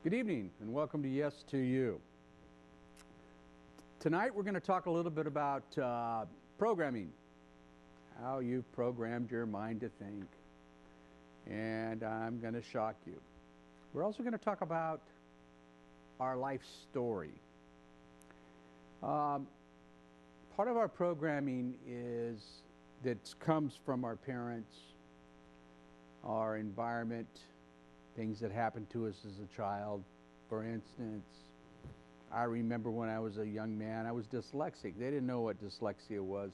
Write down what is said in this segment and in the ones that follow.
Good evening and welcome to Yes to You. Tonight we're going to talk a little bit about programming, how you've programmed your mind to think, and I'm going to shock you. We're also going to talk about our life story. Part of our programming that comes from our parents, our environment, things that happened to us as a child. For instance, I remember when I was a young man, I was dyslexic. They didn't know what dyslexia was,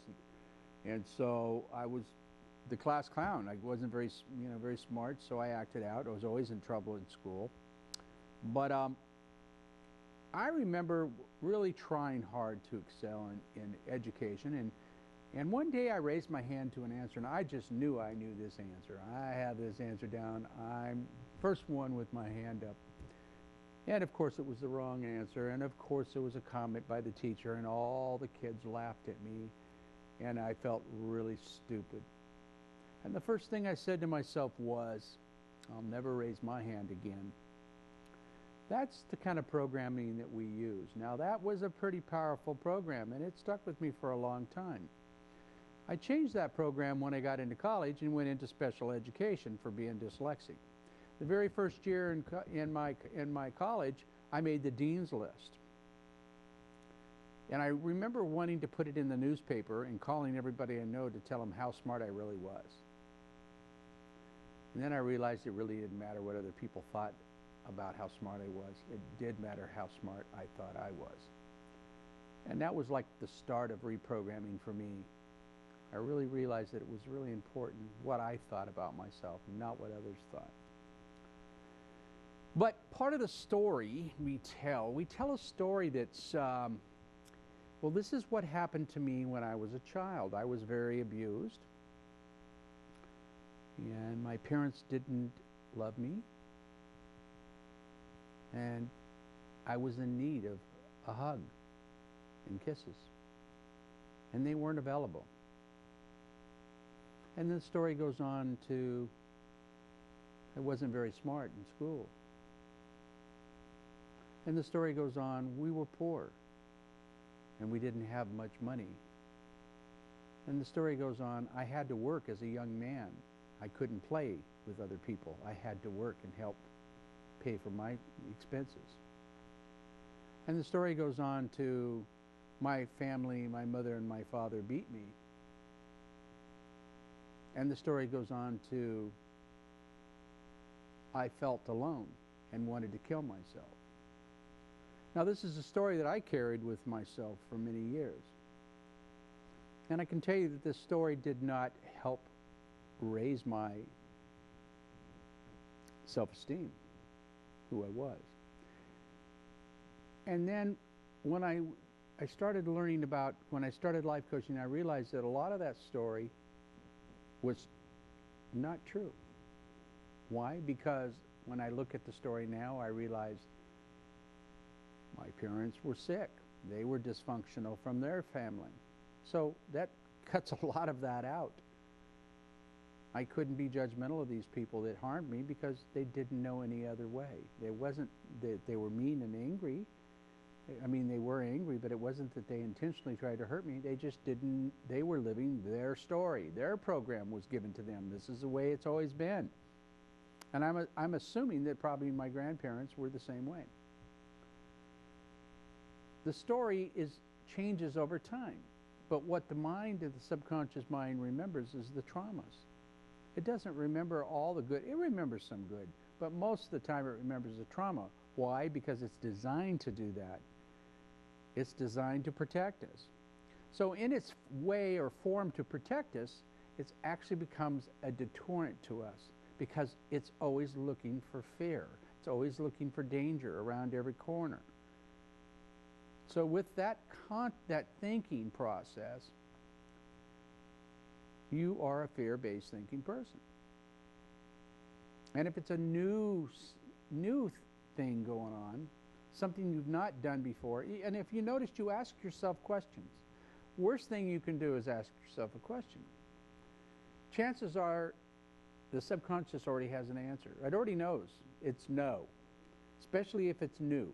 and so I was the class clown. I wasn't very smart, so I acted out. I was always in trouble in school. But I remember really trying hard to excel in education, and one day I raised my hand to an answer, and I just knew I knew this answer. I have this answer down. I'm first one with my hand up. And of course it was the wrong answer, and of course there was a comment by the teacher, and all the kids laughed at me, and I felt really stupid. And the first thing I said to myself was, I'll never raise my hand again. That's the kind of programming that we use. Now that was a pretty powerful program, and it stuck with me for a long time. I changed that program when I got into college and went into special education for being dyslexic. The very first year in my college, I made the dean's list. And I remember wanting to put it in the newspaper and calling everybody I know to tell them how smart I really was. And then I realized it really didn't matter what other people thought about how smart I was. It did matter how smart I thought I was. And that was like the start of reprogramming for me. I really realized that it was really important what I thought about myself, not what others thought. But part of the story we tell a story that's, well, this is what happened to me when I was a child. I was very abused, and my parents didn't love me, and I was in need of a hug and kisses, and they weren't available. And the story goes on to, I wasn't very smart in school. And the story goes on, we were poor, and we didn't have much money. And the story goes on, I had to work as a young man. I couldn't play with other people. I had to work and help pay for my expenses. And the story goes on to, my family, my mother and my father beat me. And the story goes on to, I felt alone and wanted to kill myself. Now this is a story that I carried with myself for many years. And I can tell you that this story did not help raise my self-esteem, who I was. And then when I started learning about, when I started life coaching, I realized that a lot of that story was not true. Why? Because when I look at the story now, I realize my parents were sick. They were dysfunctional from their family. So that cuts a lot of that out. I couldn't be judgmental of these people that harmed me because they didn't know any other way. It wasn't that they were mean and angry. I mean, they were angry, but it wasn't that they intentionally tried to hurt me. They just didn't, they were living their story. Their program was given to them. This is the way it's always been. And I'm assuming that probably my grandparents were the same way. The story changes over time, but what the mind of the subconscious mind remembers is the traumas. It doesn't remember all the good. It remembers some good, but most of the time it remembers the trauma. Why? Because it's designed to do that. It's designed to protect us. So in its way or form to protect us, it actually becomes a deterrent to us because it's always looking for fear. It's always looking for danger around every corner. So with that thinking process, you are a fear-based thinking person. And if it's a new thing going on, something you've not done before, and if you noticed, you ask yourself questions. Worst thing you can do is ask yourself a question. Chances are the subconscious already has an answer. It already knows. It's no. especially if it's new.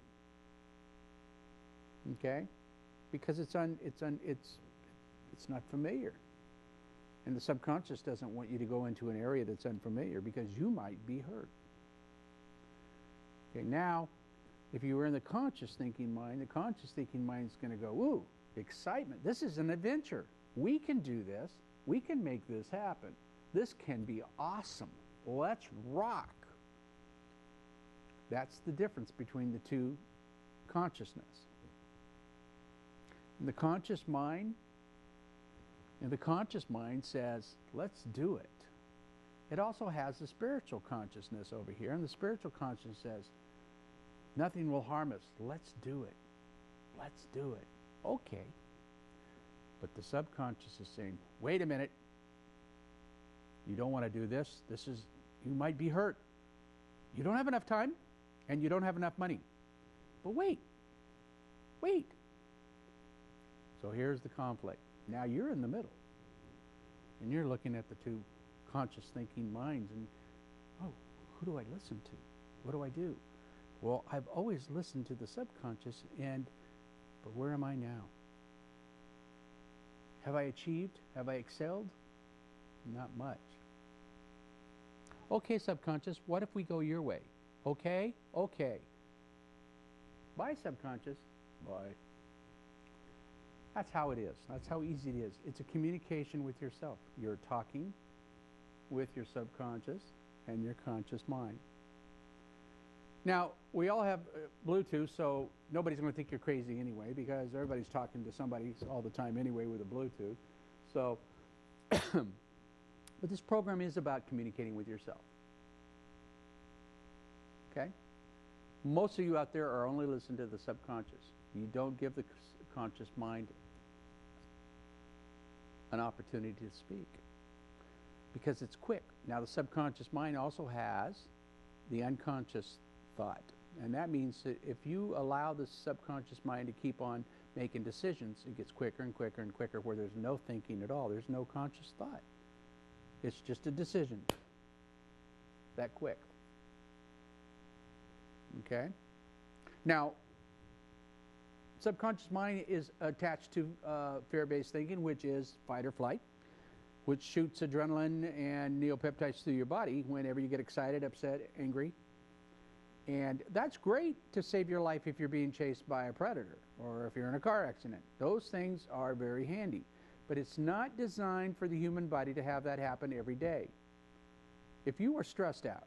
Okay? Because it's not familiar. And the subconscious doesn't want you to go into an area that's unfamiliar because you might be hurt. Okay, now, if you were in the conscious thinking mind is going to go, ooh, excitement. This is an adventure. We can do this. We can make this happen. This can be awesome. Let's rock. That's the difference between the two consciousness. And the conscious mind says, let's do it. It also has the spiritual consciousness over here, and the spiritual consciousness says, nothing will harm us. Let's do it. Let's do it. Okay. But the subconscious is saying, wait a minute. You don't want to do this. You might be hurt. You don't have enough time, and you don't have enough money. But wait. Wait. So here's the conflict. Now you're in the middle. And you're looking at the two conscious thinking minds and, oh, who do I listen to? What do I do? Well, I've always listened to the subconscious, but where am I now? Have I achieved? Have I excelled? Not much. Okay, subconscious, what if we go your way? Okay? Okay. Bye, subconscious. Bye. That's how it is. That's how easy it is. It's a communication with yourself. You're talking with your subconscious and your conscious mind. Now, we all have Bluetooth, so nobody's going to think you're crazy anyway, because everybody's talking to somebody all the time anyway with a Bluetooth. So, but this program is about communicating with yourself. Okay? Most of you out there are only listening to the subconscious. You don't give the conscious mind an opportunity to speak because it's quick. Now, the subconscious mind also has the unconscious thought, and that means that if you allow the subconscious mind to keep on making decisions, it gets quicker and quicker and quicker, where there's no thinking at all. There's no conscious thought. It's just a decision. That quick. Okay? Now, subconscious mind is attached to fear-based thinking, which is fight or flight, which shoots adrenaline and neuropeptides through your body whenever you get excited, upset, angry. And that's great to save your life if you're being chased by a predator or if you're in a car accident. Those things are very handy. But it's not designed for the human body to have that happen every day. If you are stressed out,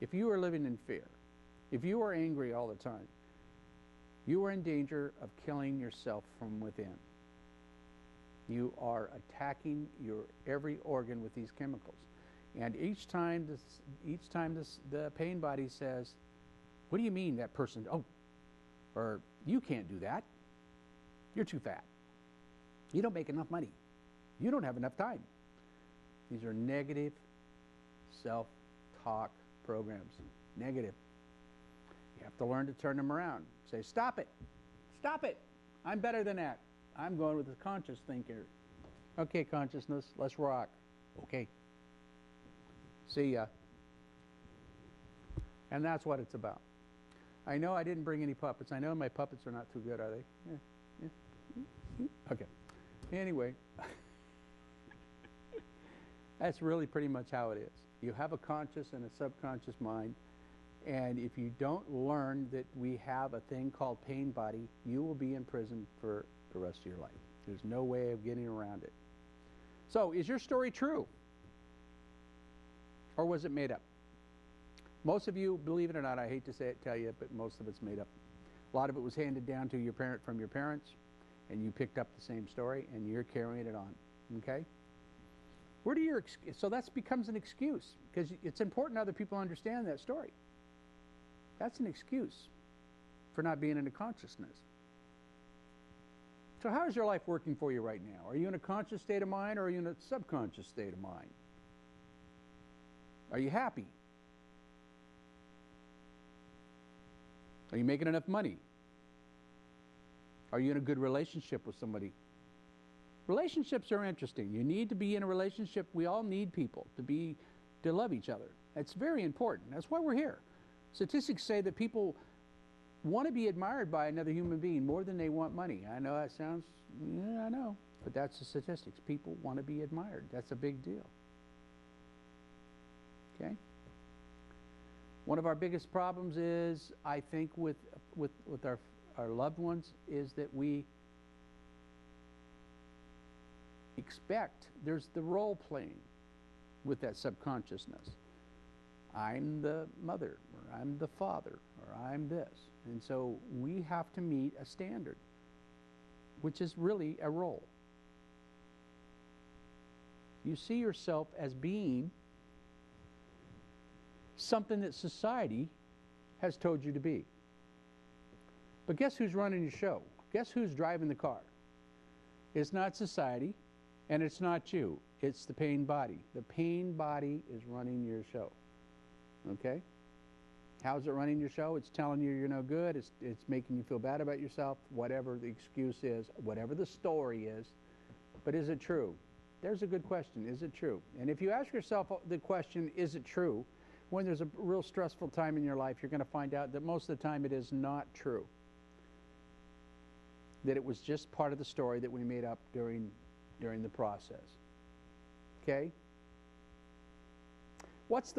if you are living in fear, if you are angry all the time, you are in danger of killing yourself from within. You are attacking your every organ with these chemicals. And each time the pain body says, what do you mean that person, oh, or you can't do that. You're too fat. You don't make enough money. You don't have enough time. These are negative self-talk programs. Negative. You have to learn to turn them around. Say, stop it. Stop it. I'm better than that. I'm going with the conscious thinker. Okay, consciousness, let's rock. Okay. See ya. And that's what it's about. I know I didn't bring any puppets. I know my puppets are not too good, are they? Yeah. Okay. Anyway, that's really pretty much how it is. You have a conscious and a subconscious mind, and if you don't learn that we have a thing called pain body, you will be in prison for the rest of your life. There's no way of getting around it. So, is your story true? Or was it made up? Most of you, believe it or not, I hate to say it, tell you, but most of it's made up. A lot of it was handed down to your parent from your parents, and you picked up the same story, and you're carrying it on. Okay? Where do your so that becomes an excuse, because it's important other people understand that story. That's an excuse for not being in a consciousness. So how is your life working for you right now? Are you in a conscious state of mind, or are you in a subconscious state of mind? Are you happy? Are you making enough money? Are you in a good relationship with somebody? Relationships are interesting. You need to be in a relationship. We all need people to love each other. That's very important. That's why we're here. Statistics say that people want to be admired by another human being more than they want money. I know that sounds, yeah, I know, but that's the statistics. People want to be admired. That's a big deal. Okay? One of our biggest problems is, I think, with our loved ones is that we expect, there's the role playing with that subconsciousness. I'm the mother, or I'm the father, or I'm this. And so we have to meet a standard, which is really a role. You see yourself as being something that society has told you to be. But guess who's running your show? Guess who's driving the car? It's not society, and it's not you. It's the pain body. The pain body is running your show. Okay? How's it running your show? It's telling you you're no good. It's making you feel bad about yourself, whatever the excuse is, whatever the story is. But is it true? There's a good question. Is it true? And if you ask yourself the question, is it true, when there's a real stressful time in your life, you're going to find out that most of the time it is not true. That it was just part of the story that we made up during the process. Okay? What's the